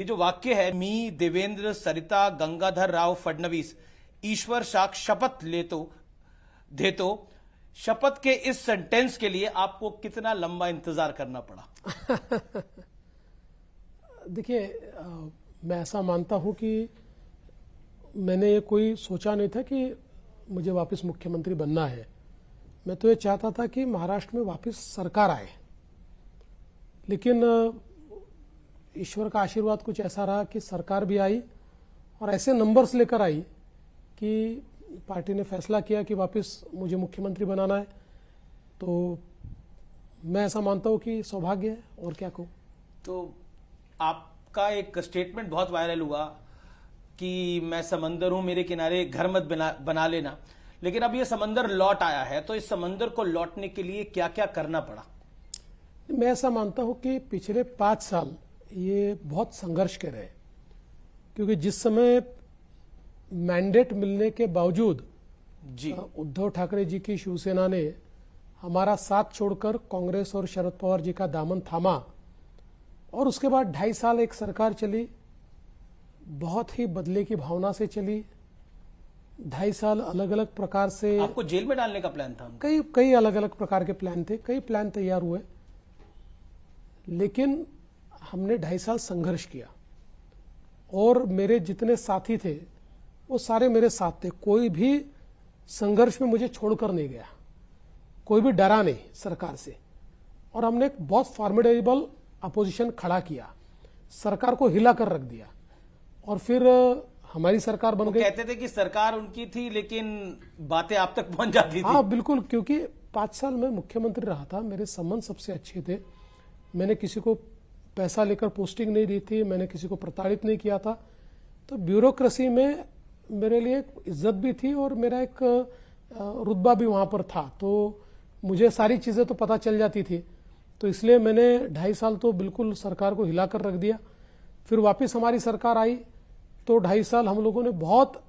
ये जो वाक्य है, मी देवेंद्र सरिता गंगाधर राव फडणवीस ईश्वर साक्ष शपथ देतो, शपथ के इस सेंटेंस के लिए आपको कितना लंबा इंतजार करना पड़ा? देखिए, मैं ऐसा मानता हूं कि मैंने ये कोई सोचा नहीं था कि मुझे वापस मुख्यमंत्री बनना है। मैं तो ये चाहता था कि महाराष्ट्र में वापस सरकार आए, लेकिन ईश्वर का आशीर्वाद कुछ ऐसा रहा कि सरकार भी आई और ऐसे नंबर्स लेकर आई कि पार्टी ने फैसला किया कि वापस मुझे मुख्यमंत्री बनाना है। तो मैं ऐसा मानता हूं कि सौभाग्य है, और क्या कहूं। तो आपका एक स्टेटमेंट बहुत वायरल हुआ कि मैं समंदर हूं, मेरे किनारे घर मत बना लेना, लेकिन अब ये समंदर लौट आया है, तो इस समंदर को लौटने के लिए क्या क्या करना पड़ा? मैं ऐसा मानता हूं कि पिछले 5 साल ये बहुत संघर्ष के रहे, क्योंकि जिस समय मैंडेट मिलने के बावजूद जी उद्धव ठाकरे जी की शिवसेना ने हमारा साथ छोड़कर कांग्रेस और शरद पवार जी का दामन थामा, और उसके बाद 2.5 साल एक सरकार चली, बहुत ही बदले की भावना से चली। 2.5 साल अलग अलग प्रकार से आपको जेल में डालने का प्लान था? कई अलग अलग प्रकार के प्लान थे, कई प्लान तैयार हुए, लेकिन हमने 2.5 साल संघर्ष किया और मेरे जितने साथी थे वो सारे मेरे साथ थे। कोई भी संघर्ष में मुझे छोड़कर नहीं गया, कोई भी डरा नहीं सरकार से, और हमने एक बहुत फॉर्मिडेबल अपोजिशन खड़ा किया, सरकार को हिला कर रख दिया, और फिर हमारी सरकार बन गई। कहते थे कि सरकार उनकी थी लेकिन बातें आप तक पहुंच जाती थी। हाँ बिल्कुल, क्योंकि 5 साल में मुख्यमंत्री रहा था, मेरे संबंध सबसे अच्छे थे, मैंने किसी को पैसा लेकर पोस्टिंग नहीं दी थी, मैंने किसी को प्रताड़ित नहीं किया था। तो ब्यूरोक्रेसी में मेरे लिए एक इज्जत भी थी और मेरा एक रुतबा भी वहां पर था, तो मुझे सारी चीजें तो पता चल जाती थी। तो इसलिए मैंने 2.5 साल तो बिल्कुल सरकार को हिलाकर रख दिया। फिर वापस हमारी सरकार आई तो 2.5 साल हम लोगों ने बहुत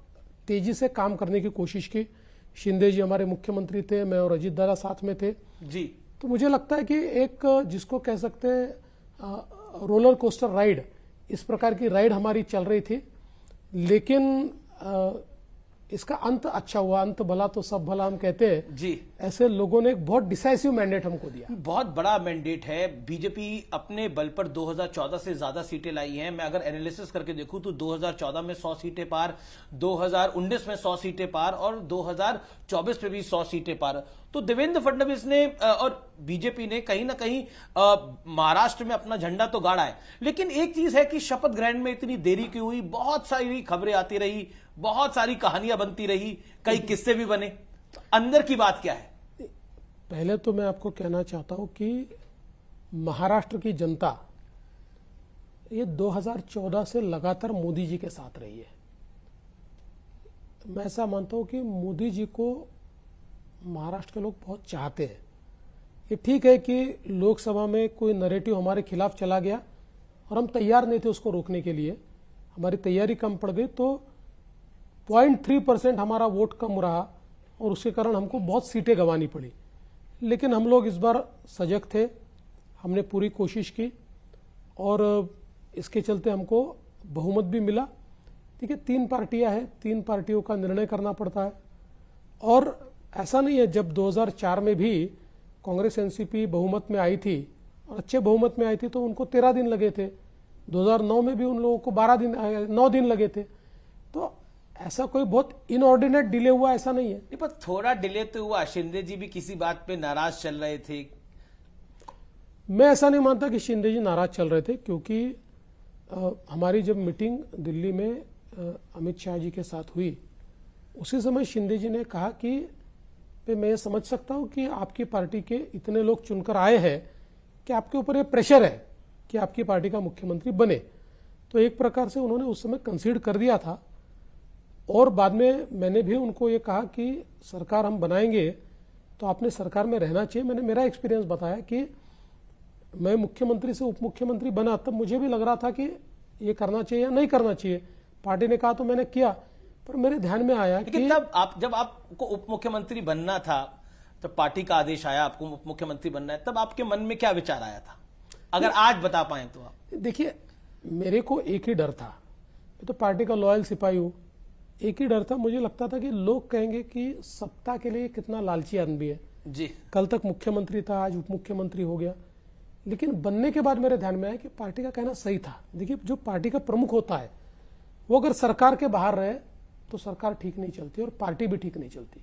तेजी से काम करने की कोशिश की। शिंदे जी हमारे मुख्यमंत्री थे, मैं और अजीत दादा साथ में थे जी। तो मुझे लगता है कि एक जिसको कह सकते हैं रोलर कोस्टर राइड, इस प्रकार की राइड हमारी चल रही थी, लेकिन इसका अंत अच्छा हुआ। अंत भला तो सब भला हम कहते हैं जी। ऐसे लोगों ने एक बहुत डिसाइसिव मैंडेट हमको दिया। बहुत बड़ा मैंडेट है। बीजेपी अपने बल पर 2014 से ज्यादा सीटें लाई हैं। मैं अगर एनालिसिस करके देखूं तो 2014 में 100 सीटें पार, 2019 में 100 सीटें पार और 2024 में भी 100 सीटें पार। तो देवेंद्र फडणवीस ने और बीजेपी ने कहीं ना कहीं महाराष्ट्र में अपना झंडा तो गाड़ा है, लेकिन एक चीज है कि शपथ ग्रहण में इतनी देरी क्यों हुई? बहुत सारी खबरें आती रही, बहुत सारी कहानियां बनती रही, कई किस्से भी बने। अंदर की बात क्या है? पहले तो मैं आपको कहना चाहता हूं कि महाराष्ट्र की जनता ये 2014 से लगातार मोदी जी के साथ रही है। मैं ऐसा मानता हूं कि मोदी जी को महाराष्ट्र के लोग बहुत चाहते हैं। ये ठीक है कि लोकसभा में कोई नैरेटिव हमारे खिलाफ चला गया और हम तैयार नहीं थे उसको रोकने के लिए, हमारी तैयारी कम पड़ गई, तो 0.3% हमारा वोट कम रहा और उसके कारण हमको बहुत सीटें गंवानी पड़ी। लेकिन हम लोग इस बार सजग थे, हमने पूरी कोशिश की और इसके चलते हमको बहुमत भी मिला। ठीक है, 3 पार्टियां हैं, 3 पार्टियों का निर्णय करना पड़ता है। और ऐसा नहीं है, जब 2004 में भी कांग्रेस एनसीपी बहुमत में आई थी और अच्छे बहुमत में आई थी तो उनको 13 दिन लगे थे। 2009 में भी उन लोगों को 9 दिन लगे थे। तो ऐसा कोई बहुत इनऑर्डिनेट डिले हुआ ऐसा नहीं है। नहीं, पर थोड़ा डिले तो हुआ। शिंदे जी भी किसी बात पे नाराज चल रहे थे। मैं ऐसा नहीं मानता कि शिंदे जी नाराज चल रहे थे, क्योंकि हमारी जब मीटिंग दिल्ली में अमित शाह जी के साथ हुई, उसी समय शिंदे जी ने कहा कि मैं ये समझ सकता हूं कि आपकी पार्टी के इतने लोग चुनकर आए हैं कि आपके ऊपर ये प्रेशर है कि आपकी पार्टी का मुख्यमंत्री बने। तो एक प्रकार से उन्होंने उस समय कंसीड कर दिया था। और बाद में मैंने भी उनको ये कहा कि सरकार हम बनाएंगे तो आपने सरकार में रहना चाहिए। मैंने मेरा एक्सपीरियंस बताया कि मैं मुख्यमंत्री से उप मुख्यमंत्री बना, तब मुझे भी लग रहा था कि ये करना चाहिए या नहीं करना चाहिए। पार्टी ने कहा तो मैंने किया, पर मेरे ध्यान में आया कि तब जब आपको उप मुख्यमंत्री बनना था, तब पार्टी का आदेश आया आपको उप मुख्यमंत्री बनना है, तब आपके मन में क्या विचार आया था? अगर आज बता पाए तो आप। देखिए, मेरे को एक ही डर था, मैं तो पार्टी का लॉयल सिपाही हूं, एक ही डर था, मुझे लगता था कि लोग कहेंगे कि सत्ता के लिए कितना लालची आदमी है। जी, कल तक मुख्यमंत्री था, आज उप मुख्यमंत्री हो गया। लेकिन बनने के बाद मेरे ध्यान में आया कि पार्टी का कहना सही था। देखिए, जो पार्टी का प्रमुख होता है वो अगर सरकार के बाहर रहे तो सरकार ठीक नहीं चलती और पार्टी भी ठीक नहीं चलती।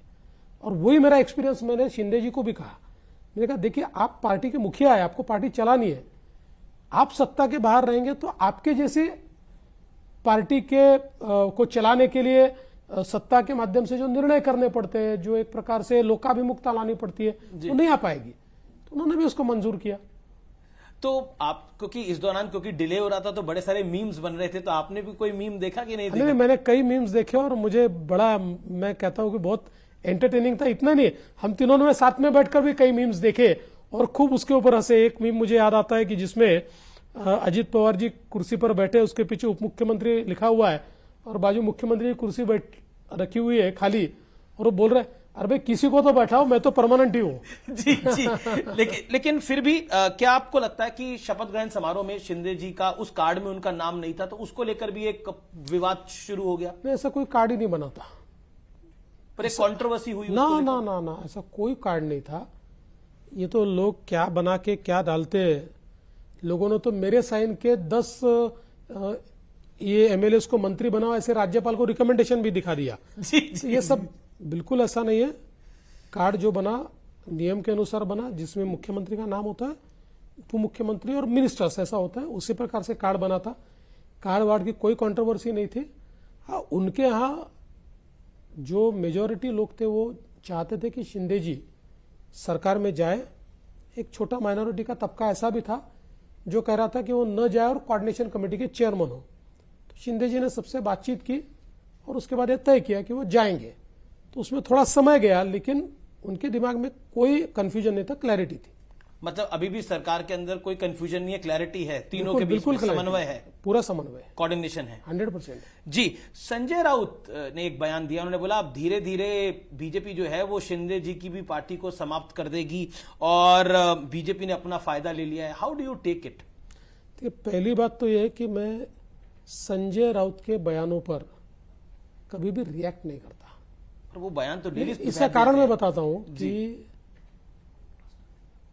और वही मेरा एक्सपीरियंस मैंने शिंदे जी को भी कहा। मैंने कहा, देखिए, आप पार्टी के मुखिया है, आपको पार्टी चलानी है, आप सत्ता के बाहर रहेंगे तो आपके जैसे पार्टी के को चलाने के लिए सत्ता के माध्यम से जो निर्णय करने पड़ते हैं, जो एक प्रकार से लोकाभिमुखता लानी पड़ती है, वो नहीं आ पाएगी। तो उन्होंने भी उसको मंजूर किया। तो आप, क्योंकि इस दौरान क्योंकि डिले हो रहा था तो बड़े सारे मीम्स बन रहे थे, तो आपने भी कोई मीम देखा कि नहीं देखा? नहीं, मैंने कई मीम्स देखे और मुझे बड़ा, मैं कहता हूं कि बहुत एंटरटेनिंग था। इतना नहीं, हम तीनों ने साथ में बैठकर भी कई मीम्स देखे और खूब उसके ऊपर हंसे। एक मीम मुझे याद आता है कि जिसमें अजित पवार जी कुर्सी पर बैठे, उसके पीछे उप मुख्यमंत्री लिखा हुआ है और बाजू मुख्यमंत्री की कुर्सी रखी हुई है खाली, और वो बोल रहे हैं, अरे भाई किसी को तो बैठाओ, मैं तो परमानेंट ही हूं। जी जी। लेकिन फिर भी क्या आपको लगता है कि शपथ ग्रहण समारोह में शिंदे जी का उस कार्ड में उनका नाम नहीं था, तो उसको लेकर भी एक विवाद शुरू हो गया? नहीं, ऐसा कोई कार्ड ही नहीं बना था, पर एक कंट्रोवर्सी हुई ना ना ना ना, ऐसा कोई कार्ड नहीं था। ये तो लोग क्या बना के क्या डालते हैं। लोगों ने तो मेरे साइन के 10 ये एमएलए को मंत्री बनाओ ऐसे राज्यपाल को रिकमेंडेशन भी दिखा दिया। जी, तो ये सब बिल्कुल ऐसा नहीं है। कार्ड जो बना नियम के अनुसार बना, जिसमें मुख्यमंत्री का नाम होता है, उप मुख्यमंत्री और मिनिस्टर्स ऐसा होता है, उसी प्रकार से कार्ड बना था। कार्ड वार्ड की कोई कंट्रोवर्सी नहीं थी। हाँ, उनके यहाँ जो मेजॉरिटी लोग थे वो चाहते थे कि शिंदे जी सरकार में जाए। एक छोटा माइनॉरिटी का तबका ऐसा भी था जो कह रहा था कि वो न जाए और कोऑर्डिनेशन कमेटी के चेयरमैन हो। तो शिंदे जी ने सबसे बातचीत की और उसके बाद यह तय किया कि वो जाएंगे। तो उसमें थोड़ा समय गया, लेकिन उनके दिमाग में कोई कंफ्यूजन नहीं था, क्लैरिटी थी। मतलब अभी भी सरकार के अंदर कोई कंफ्यूजन नहीं है, क्लैरिटी है, तीनों के बीच बिल्कुल में समन्वय है, पूरा समन्वय, कोऑर्डिनेशन है 100%। जी। संजय राउत ने एक बयान दिया, उन्होंने बोला अब धीरे धीरे बीजेपी जो है वो शिंदे जी की भी पार्टी को समाप्त कर देगी और बीजेपी ने अपना फायदा ले लिया है। How do you take it? पहली बात तो यह है कि मैं संजय राउत के बयानों पर कभी भी रिएक्ट नहीं करता। पर वो बयान तो डेली इसका कारण मैं बताता हूं कि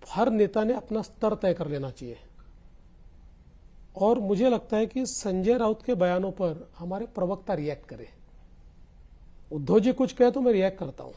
हर नेता ने अपना स्तर तय कर लेना चाहिए, और मुझे लगता है कि संजय राउत के बयानों पर हमारे प्रवक्ता रिएक्ट करें। उद्धव जी कुछ कहे तो मैं रिएक्ट करता हूं,